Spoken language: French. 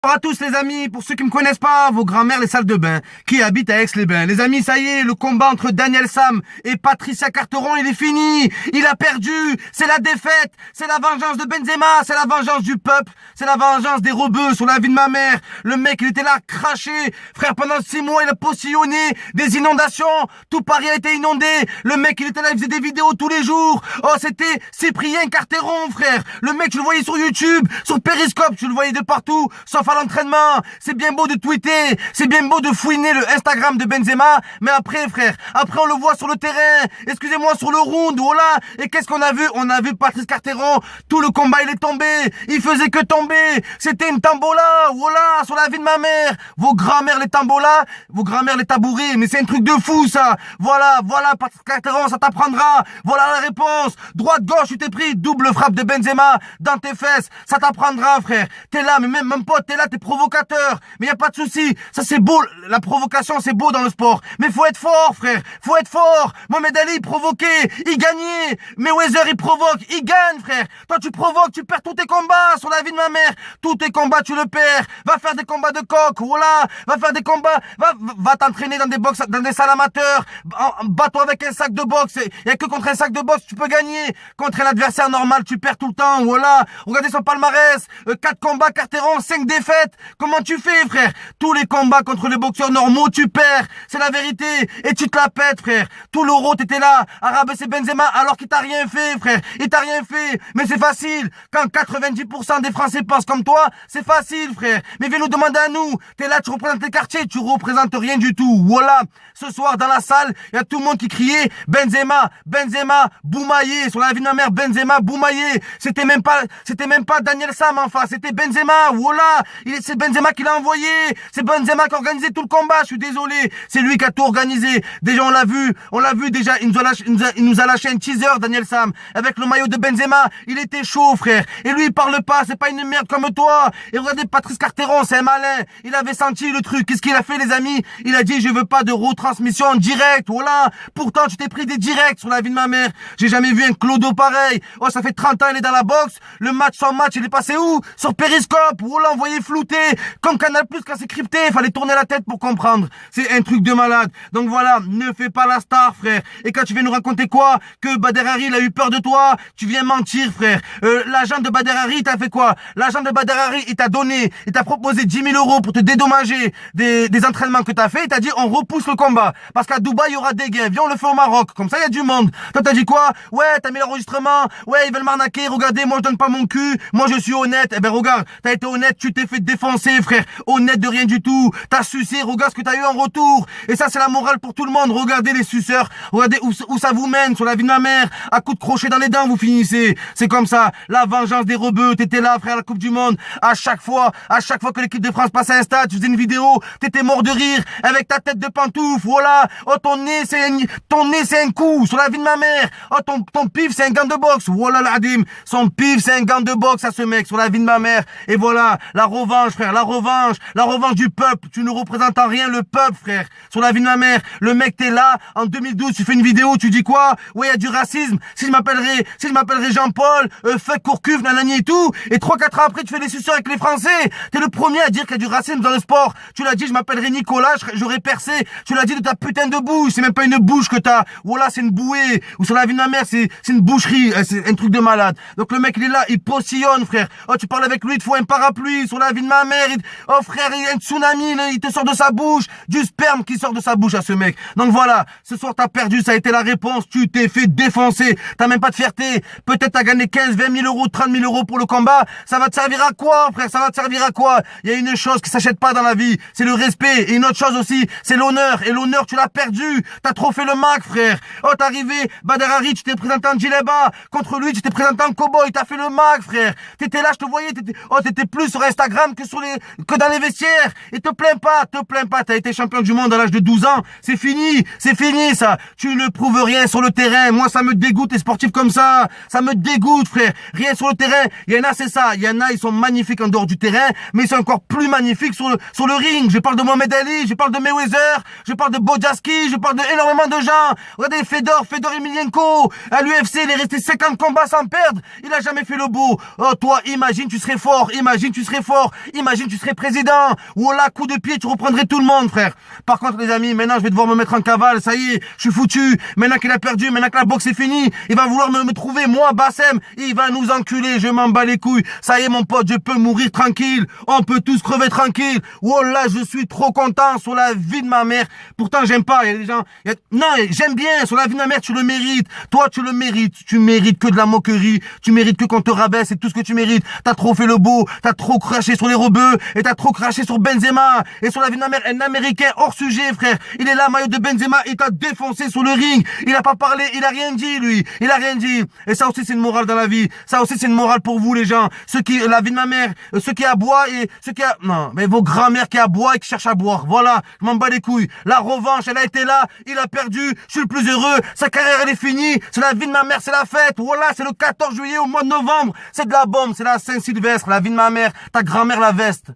Bonjour à tous les amis, pour ceux qui me connaissent pas, vos grands-mères les salles de bain, qui habitent à Aix-les-Bains. Les amis, ça y est, le combat entre Daniel Sam et Patricia Carteron, il est fini. Il a perdu, c'est la défaite, c'est la vengeance de Benzema, c'est la vengeance du peuple, c'est la vengeance des rebeux sur la vie de ma mère. Le mec, il était là, craché. Frère, pendant 6 mois, il a postillonné des inondations. Tout Paris a été inondé. Le mec, il était là, il faisait des vidéos tous les jours. Oh, c'était Cyprien Carteron, frère. Le mec, tu le voyais sur YouTube, sur Periscope, tu le voyais de partout, sauf à l'entraînement. C'est bien beau de tweeter, c'est bien beau de fouiner le Instagram de Benzema, mais après, frère, après on le voit sur le terrain, excusez-moi, sur le round, voilà. Et qu'est-ce qu'on a vu? On a vu Patrice Carteron, tout le combat il est tombé, il faisait que tomber, c'était une tambola, voilà, sur la vie de ma mère. Vos grand-mères les tambolas, vos grand-mères les tabourés, mais c'est un truc de fou ça. Voilà, Patrice Carteron, ça t'apprendra. Voilà la réponse. Droite-gauche, tu t'es pris, double frappe de Benzema dans tes fesses, ça t'apprendra, frère. T'es là, mais même pote, t'es là, t'es provocateur, mais y a pas de souci, ça c'est beau, la provocation c'est beau dans le sport, mais faut être fort, frère, faut être fort. Mohamed Ali il provoquait, il gagnait, Mayweather il provoque, il gagne, frère. Toi tu provoques, tu perds tous tes combats sur la vie de ma mère, tous tes combats tu le perds. Va faire des combats de coq, voilà, va faire des combats, va t'entraîner dans des box, dans des salles amateurs, bats-toi avec un sac de boxe, y a que contre un sac de boxe tu peux gagner, contre un adversaire normal tu perds tout le temps, voilà. Regardez son palmarès, 4 combats Carteron, 5 défaites. Comment tu fais, frère? Tous les combats contre les boxeurs normaux, tu perds. C'est la vérité. Et tu te la pètes, frère. Tout l'euro, t'étais là à rabaisser Benzema alors qu'il t'a rien fait, frère. Il t'a rien fait. Mais c'est facile. Quand 90% des Français pensent comme toi, c'est facile, frère. Mais viens nous demander à nous. T'es là, tu représentes les quartiers, tu représentes rien du tout. Voilà. Ce soir, dans la salle, il y a tout le monde qui criait Benzema, Boumaillé. Sur la vie de ma mère, Benzema, Boumaillé. C'était même pas Daniel Sam en face. C'était Benzema. Voilà. C'est Benzema qui l'a envoyé. C'est Benzema qui a organisé tout le combat. Je suis désolé. C'est lui qui a tout organisé. Déjà, on l'a vu déjà. Il nous a lâché un teaser, Daniel Sam. Avec le maillot de Benzema. Il était chaud, frère. Et lui, il parle pas. C'est pas une merde comme toi. Et regardez, Patrice Carteron, c'est un malin. Il avait senti le truc. Qu'est-ce qu'il a fait, les amis? Il a dit, je veux pas de retransmission en direct. Voilà. Pourtant, tu t'es pris des directs sur la vie de ma mère. J'ai jamais vu un clodo pareil. Oh, ça fait 30 ans, il est dans la boxe. Le match sans match, il est passé où? Sur Periscope. Voilà, envoyé flouté. Comme Canal+, quand c'est crypté, il fallait tourner la tête pour comprendre. C'est un truc de malade. Donc voilà, ne fais pas la star, frère. Et quand tu viens nous raconter quoi? Que Bader Hari, il a eu peur de toi? Tu viens mentir, frère. L'agent de Bader Hari, il t'a fait quoi? L'agent de Bader Hari, il t'a proposé 10 000 euros pour te dédommager des entraînements que t'as fait. Il t'a dit, on repousse le combat. Parce qu'à Dubaï, il y aura des gains. Viens, on le fait au Maroc. Comme ça, il y a du monde. Toi, t'as dit quoi? Ouais, t'as mis l'enregistrement. Ouais, ils veulent m'arnaquer. Regardez, moi, je donne pas mon cul. Moi, je suis honnête. Eh ben, regarde, t'as été honnête, tu t'es fait défoncer, frère. Honnête de rien du tout. T'as sucé, regarde ce que t'as eu en retour. Et ça, c'est la morale pour tout le monde. Regardez les suceurs. Regardez où ça vous mène sur la vie de ma mère. À coups de crochet dans les dents, vous finissez. C'est comme ça. La vengeance des rebeux. T'étais là, frère, à la Coupe du Monde. À chaque fois que l'équipe de France passait un stade, tu faisais une vidéo. T'étais mort de rire avec ta tête de pantoufle. Voilà. Oh, ton nez, c'est un coup sur la vie de ma mère. Oh, ton pif, c'est un gant de boxe. Voilà, l'adim. Son pif, c'est un gant de boxe à ce mec sur la vie de ma mère. Et voilà. La revanche, frère. La revanche du peuple. Tu ne représentes en rien le peuple, frère. Sur la vie de ma mère. Le mec, t'es là. En 2012, tu fais une vidéo, tu dis quoi? Ouais, il y a du racisme. Si je m'appellerais Jean-Paul, fuck Courcuff, nanani et tout. Et 3-4 ans après, tu fais des suceurs avec les Français. T'es le premier à dire qu'il y a du racisme dans le sport. Tu l'as dit, je m'appellerais Nicolas, j'aurais percé. Tu l'as dit de ta putain de bouche. C'est même pas une bouche que t'as. Voilà, c'est une bouée. Ou sur la vie de ma mère, c'est une boucherie. C'est un truc de malade. Donc le mec, il est là, il postillonne, frère. Oh, tu parles avec lui, il te faut un parapluie. Sur la vie de ma mère, oh frère, il y a un tsunami, là, il te sort de sa bouche. Du sperme qui sort de sa bouche à ce mec. Donc voilà, ce soir t'as perdu, ça a été la réponse. Tu t'es fait défoncer. T'as même pas de fierté. Peut-être t'as gagné 15, 20 000 euros, 30 000 euros pour le combat. Ça va te servir à quoi, frère? Ça va te servir à quoi? Il y a une chose qui s'achète pas dans la vie. C'est le respect. Et une autre chose aussi, c'est l'honneur. Et l'honneur, tu l'as perdu. T'as trop fait le mac, frère. Oh, t'es arrivé, Bader Hari, tu t'es présenté en djellaba. Contre lui, tu t'es présenté en cowboy. T'as fait le mac, frère. T'étais là, je te voyais. T'étais plus sur Instagram que dans les vestiaires. Et te plains pas. T'as été champion du monde à l'âge de 12 ans. C'est fini, ça. Tu ne prouves rien sur le terrain. Moi, ça me dégoûte, les sportifs comme ça. Ça me dégoûte, frère. Rien sur le terrain. Il y en a, c'est ça. Il y en a, ils sont magnifiques en dehors du terrain, mais ils sont encore plus magnifiques sur le ring. Je parle de Mohamed Ali, je parle de Mayweather, je parle de Bojaski, je parle de énormément de gens. Regardez Fedor Emelianenko. À l'UFC, il est resté 50 combats sans perdre. Il a jamais fait le beau. Oh, toi, imagine, tu serais fort. mort. Imagine, tu serais président. Voilà, coup de pied, tu reprendrais tout le monde, frère. Par contre, les amis, maintenant, je vais devoir me mettre en cavale. Ça y est, je suis foutu. Maintenant qu'il a perdu, maintenant que la boxe est finie, il va vouloir me trouver, moi, Bassem. Il va nous enculer. Je m'en bats les couilles. Ça y est, mon pote, je peux mourir tranquille. On peut tous crever tranquille. Wallah, je suis trop content sur la vie de ma mère. Pourtant, j'aime pas. Il y a des gens... Non, j'aime bien. Sur la vie de ma mère, tu le mérites. Toi, tu le mérites. Tu mérites que de la moquerie. Tu mérites que qu'on te rabaisse. C'est tout ce que tu mérites. T'as trop fait le beau. T'as trop craché sur les rebeux. Et t'as trop craché sur Benzema. Et sur la vie de ma mère, un Américain hors sujet, frère. Il est là, maillot de Benzema. Il t'a défoncé sur le ring. Il a pas parlé. Il a rien dit, lui. Il a rien dit. Et ça aussi, c'est une morale dans la vie. Ça aussi, c'est une morale pour vous, les gens. La vie de ma mère, ceux qui aboient et ceux qui non, mais vos grands-mères qui aboient et qui cherchent à boire. Voilà. Je m'en bats les couilles. La revanche, elle a été là. Il a perdu. Je suis le plus heureux. Sa carrière, elle est finie. C'est la vie de ma mère, c'est la fête. Voilà, c'est le 14 juillet au mois de novembre. C'est de la bombe. C'est la Saint-Sylvestre. La vie de ma mère. Ta grand-mère, la veste.